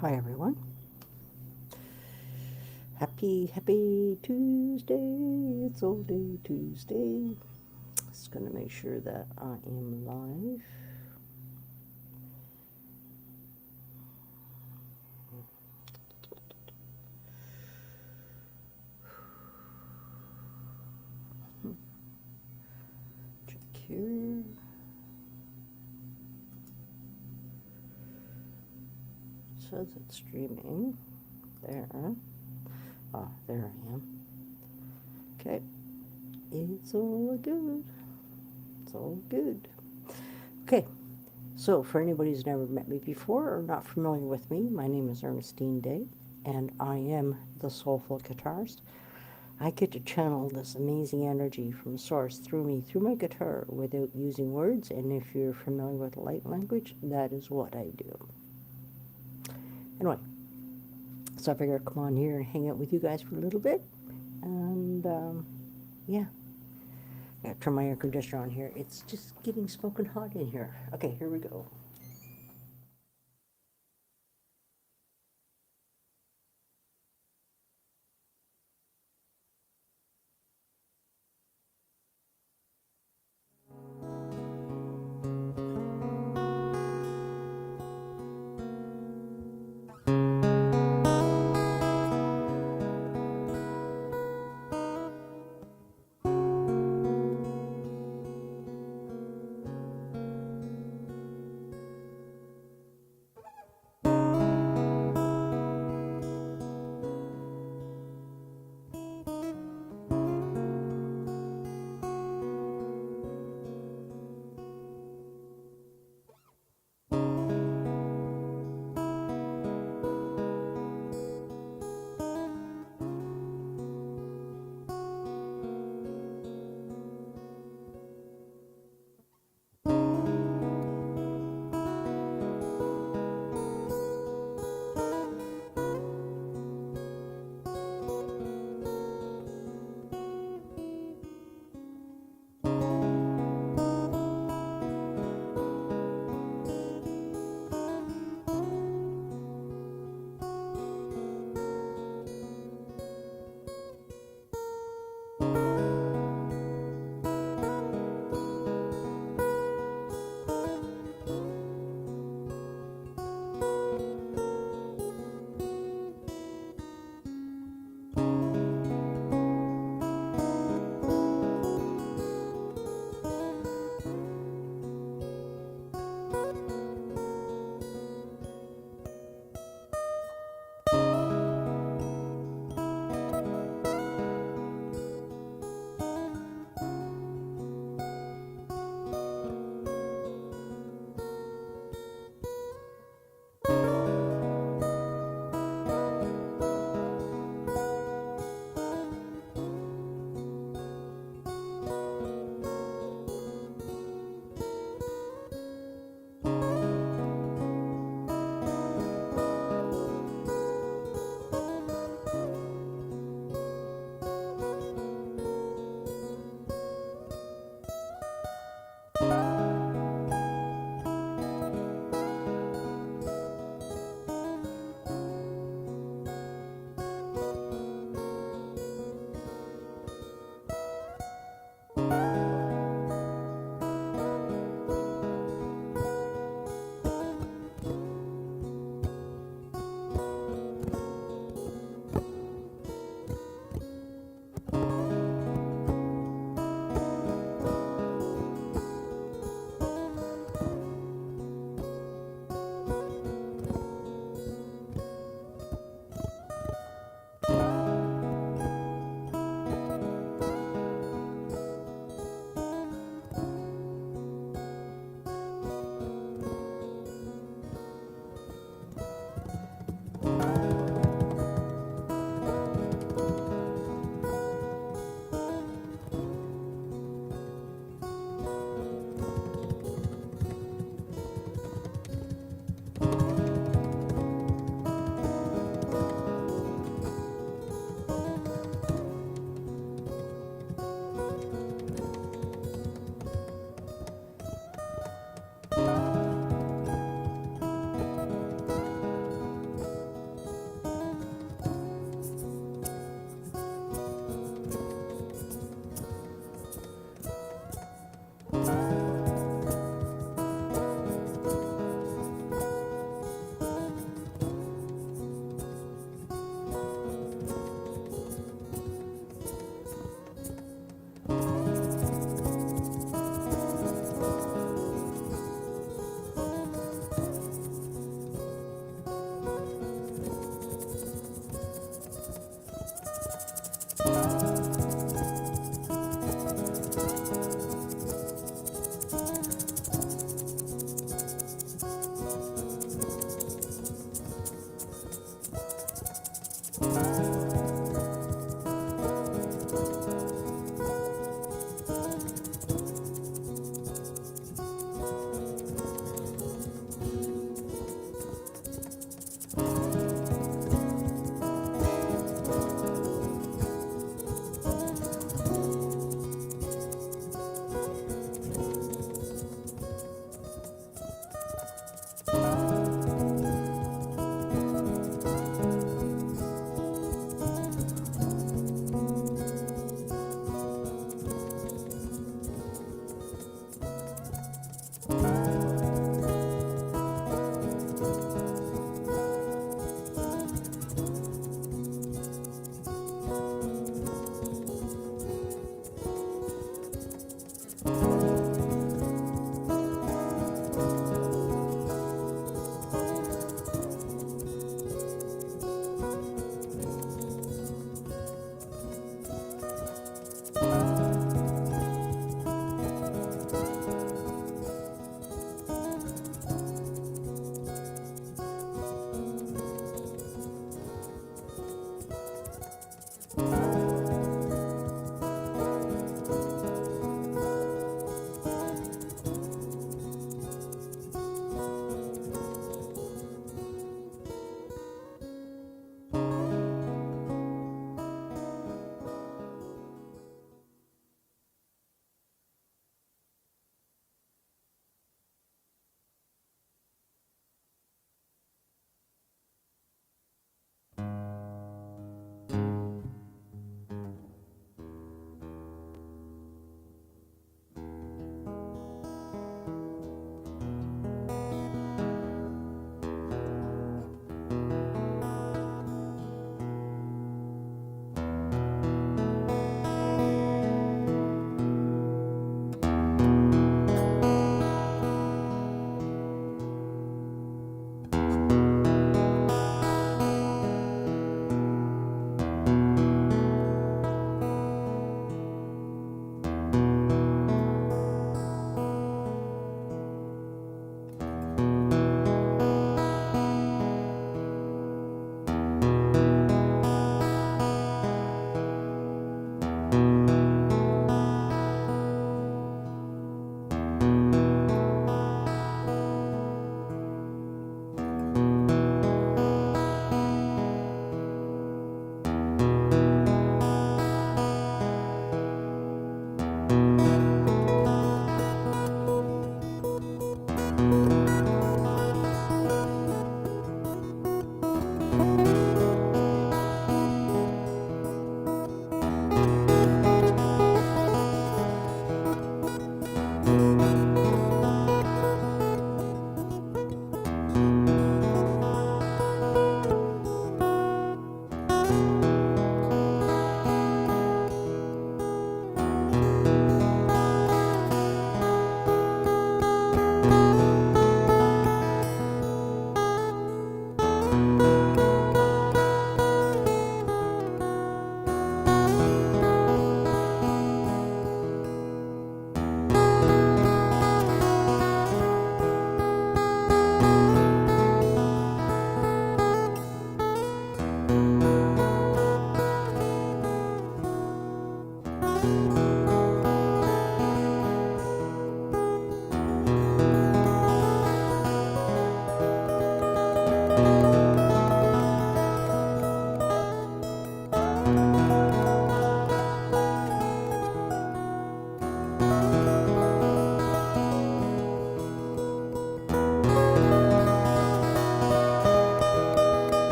Hi everyone. Happy Tuesday. It's all day Tuesday. Just gonna make sure that I am live. Check here. It says it's streaming. There. Ah, there I am. Okay. It's all good. It's all good. Okay. So, for anybody who's never met me before or not familiar with me, my name is Ernestine Day, and I am the Soulful Guitarist. I get to channel this amazing energy from Source through me, through my guitar, without using words, and if you're familiar with light language, that is what I do. Anyway, so I figured I'd come on here and hang out with you guys for a little bit, and yeah. I gotta turn my air conditioner on here. It's just getting smoking hot in here. Okay, here we go.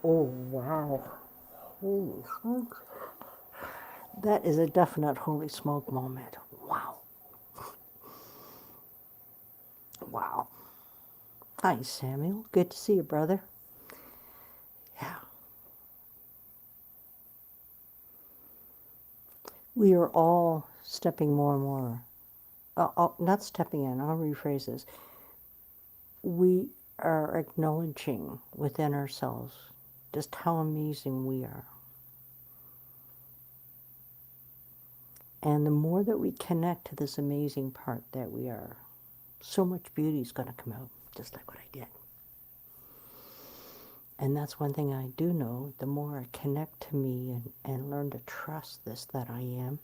Oh, wow. Holy smokes. That is a definite holy smoke moment. Wow. Wow. Hi, Samuel. Good to see you, brother. Yeah. We are all stepping more and more. Not stepping in, I'll rephrase this. We are acknowledging within ourselves just how amazing we are. And the more that we connect to this amazing part that we are, so much beauty is going to come out, just like what I did. And that's one thing I do know. The more I connect to me and learn to trust this that I am,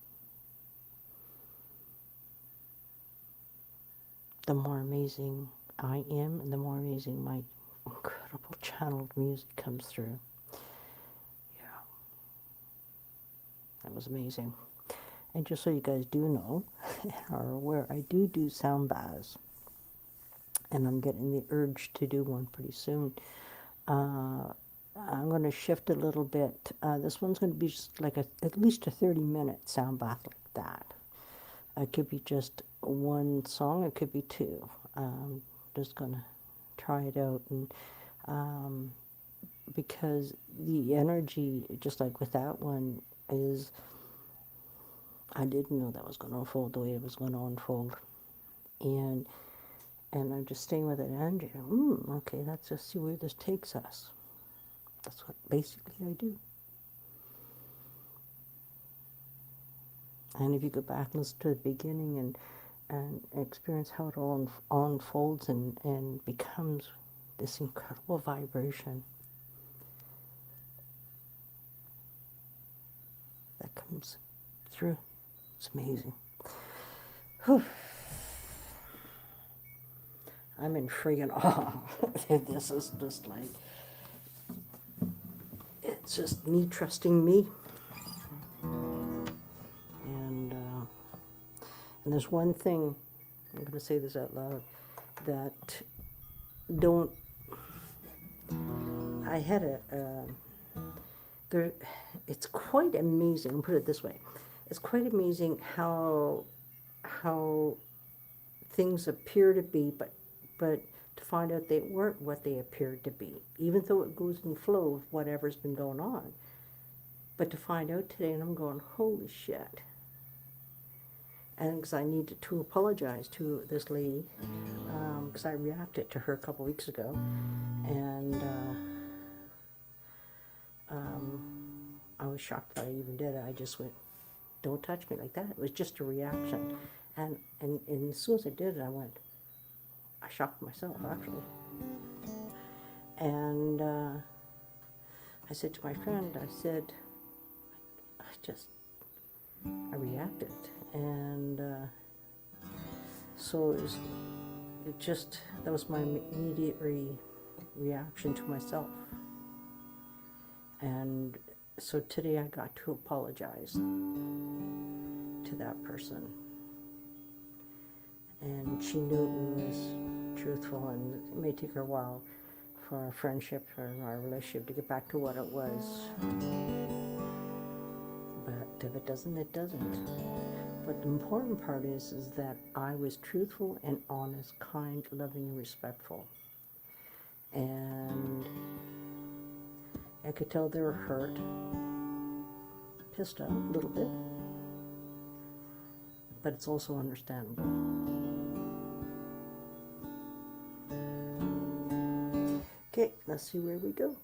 the more amazing I am and the more amazing my incredible channeled music comes through. Yeah, that was amazing. And just so you guys do know, are aware, I do sound baths. And I'm getting the urge to do one pretty soon. I'm going to shift a little bit. This one's going to be just like at least a 30-minute sound bath like that. It could be just one song, it could be two. Just going to try it out. And because the energy, just like with that one, is, I didn't know that was going to unfold the way it was going to unfold. And I'm just staying with that energy. Okay, let's just see where this takes us. That's what basically I do. And if you go back and listen to the beginning and experience how it all unfolds and becomes this incredible vibration that comes through. It's amazing. Whew. I'm in friggin' awe. This is just like, it's just me trusting me. And there's one thing, I'm going to say this out loud, that don't, I had it's quite amazing, I'll put it this way, it's quite amazing how things appear to be, but to find out they weren't what they appeared to be, even though it goes in flow of whatever's been going on. But to find out today, and I'm going, holy shit. And because I needed to apologize to this lady, because I reacted to her a couple weeks ago, and I was shocked that I even did it. I just went, don't touch me like that. It was just a reaction. And as soon as I did it, I shocked myself, actually. And I said to my friend, I said, I reacted. And so that was my immediate reaction to myself. And so today I got to apologize to that person. And she knew it was truthful, and it may take her a while for our friendship or our relationship to get back to what it was. But if it doesn't, it doesn't. But the important part is that I was truthful and honest, kind, loving, and respectful. And I could tell they were hurt, pissed off a little bit, but it's also understandable. Okay, let's see where we go.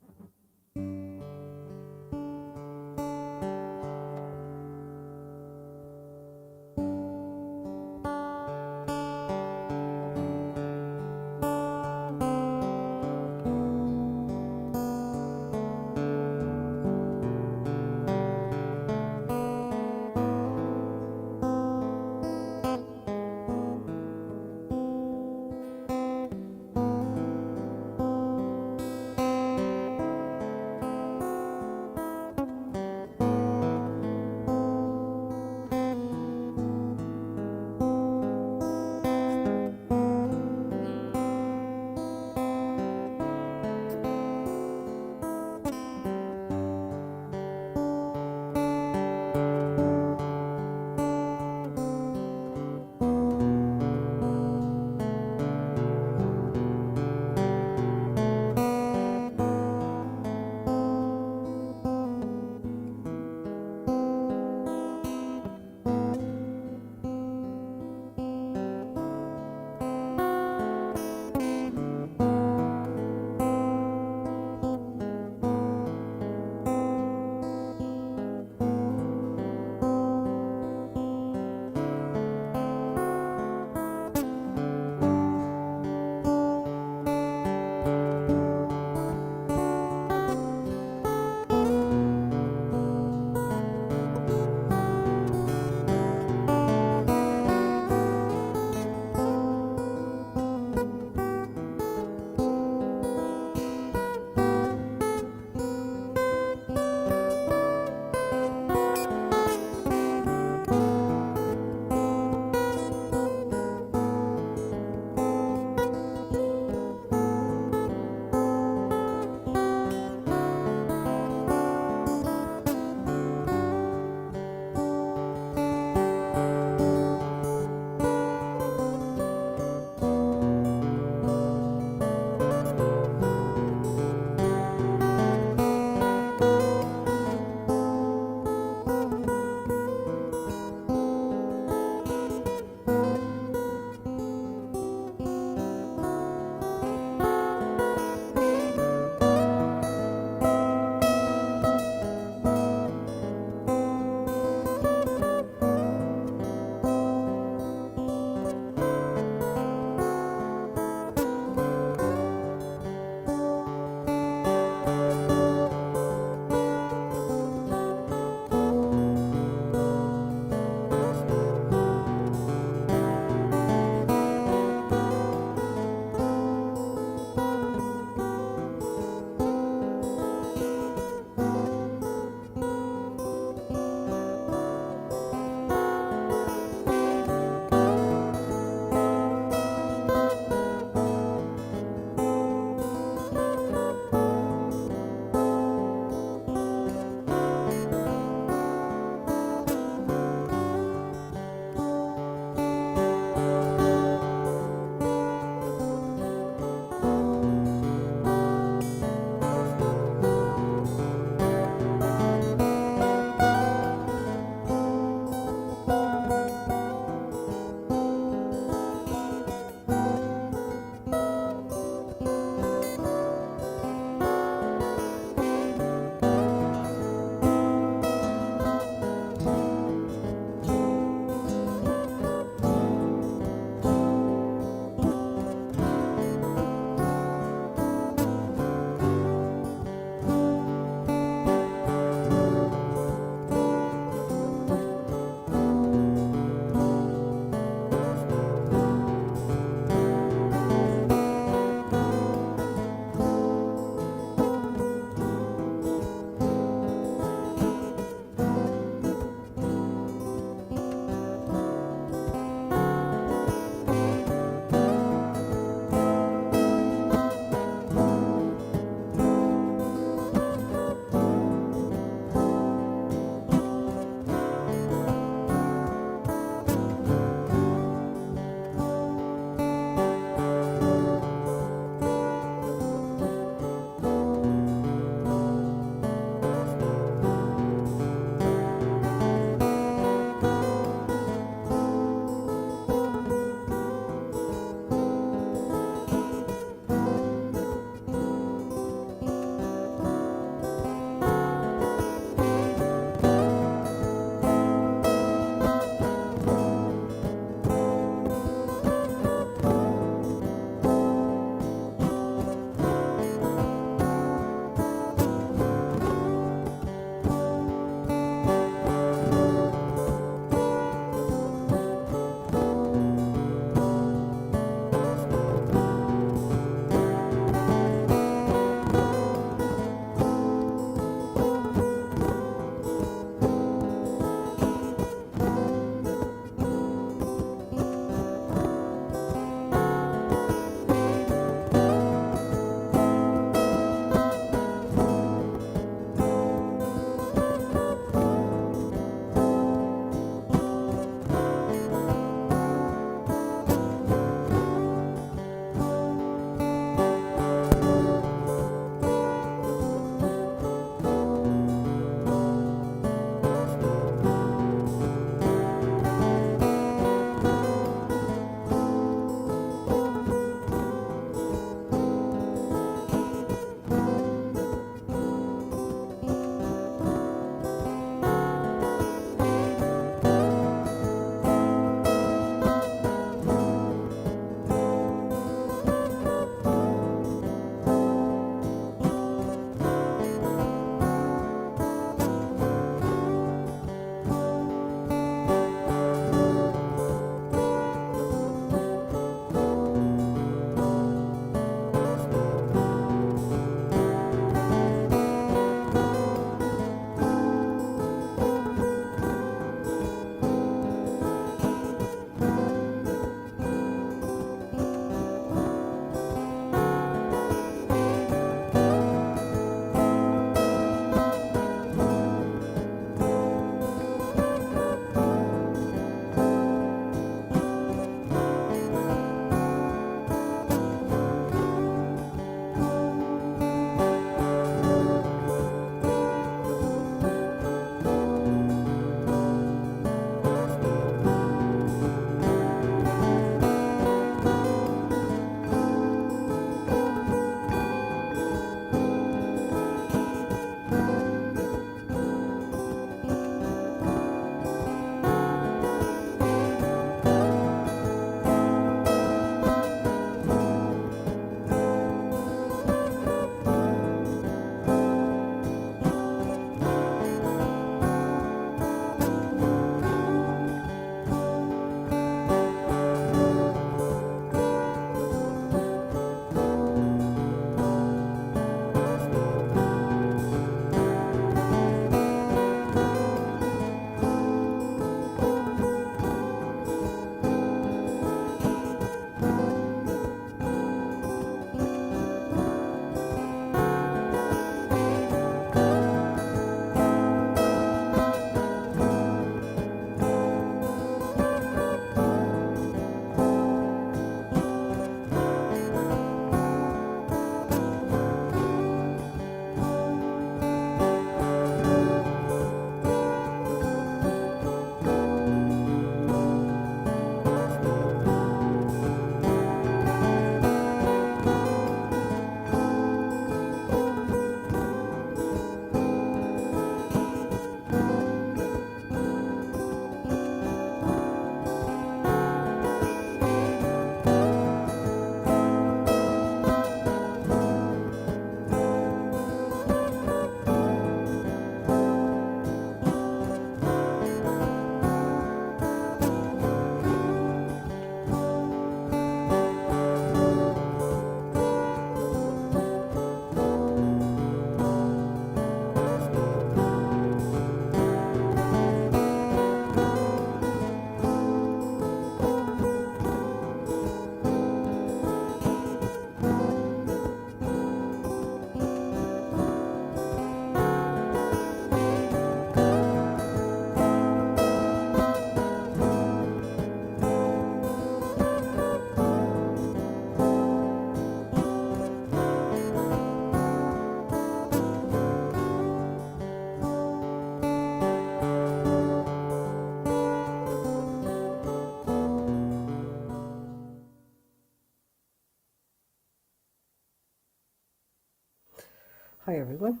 Hi everyone.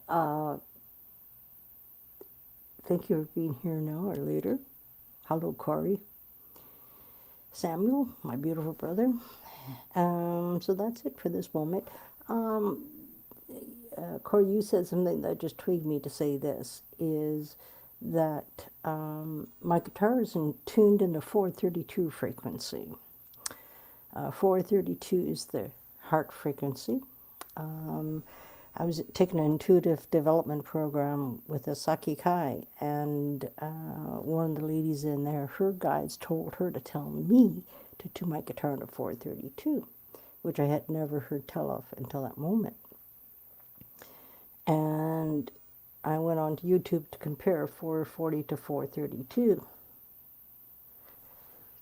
Uh, Thank you for being here now or later. Hello, Corey. Samuel, my beautiful brother. So that's it for this moment. Um, Corey, you said something that just tweaked me to say this, is that my guitar is tuned into 432 frequency. 432 is the heart frequency. I was taking an intuitive development program with a Saki Kai, and one of the ladies in there, her guides told her to tell me to tune my guitar to 432, which I had never heard tell of until that moment. And I went on to YouTube to compare 440 to 432.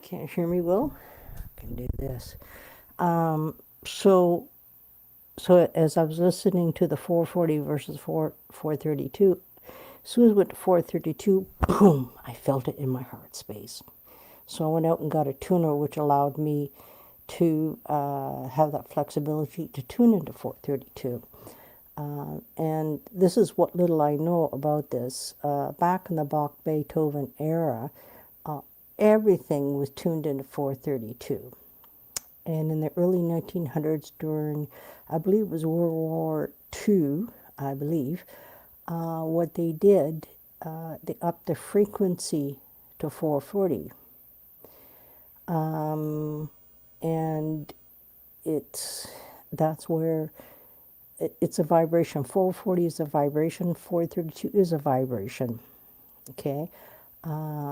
Can't hear me well? I can do this. So as I was listening to the 440 versus 432, as soon as I went to 432, boom, I felt it in my heart space. So I went out and got a tuner, which allowed me to have that flexibility to tune into 432. And this is what little I know about this. Back in the Bach Beethoven era, everything was tuned into 432. And in the early 1900s, during, I believe it was World War II, I believe, what they did, they upped the frequency to 440. And that's where it's a vibration. 440 is a vibration, 432 is a vibration, okay?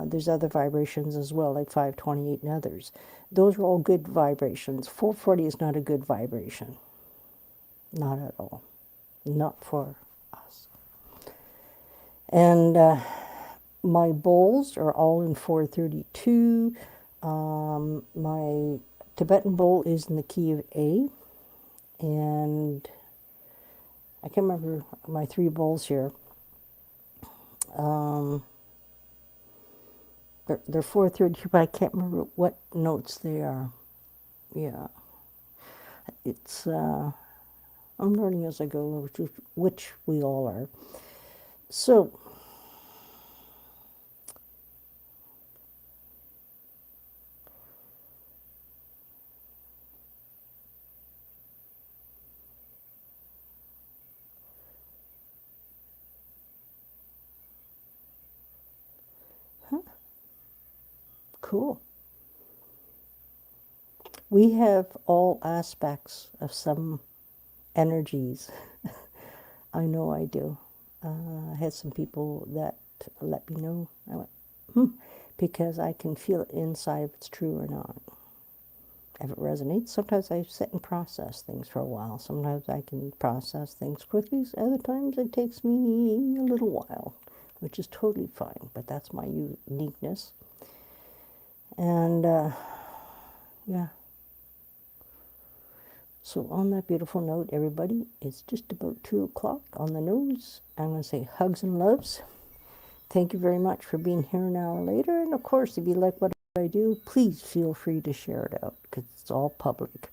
There's other vibrations as well, like 528 and others. Those are all good vibrations. 440 is not a good vibration. Not at all. Not for us. And my bowls are all in 432. My Tibetan bowl is in the key of A. And I can't remember my 3 bowls here. They're 432, but I can't remember what notes they are. Yeah. It's, I'm learning as I go, which we all are. So, cool. We have all aspects of some energies. I know I do. I had some people that let me know. I went, because I can feel it inside if it's true or not. If it resonates, sometimes I sit and process things for a while. Sometimes I can process things quickly. Other times it takes me a little while, which is totally fine. But that's my uniqueness. And yeah. So on that beautiful note, everybody, it's just about 2 o'clock on the nose. I'm going to say hugs and loves. Thank you very much for being here an hour later. And of course, if you like what I do, please feel free to share it out because it's all public.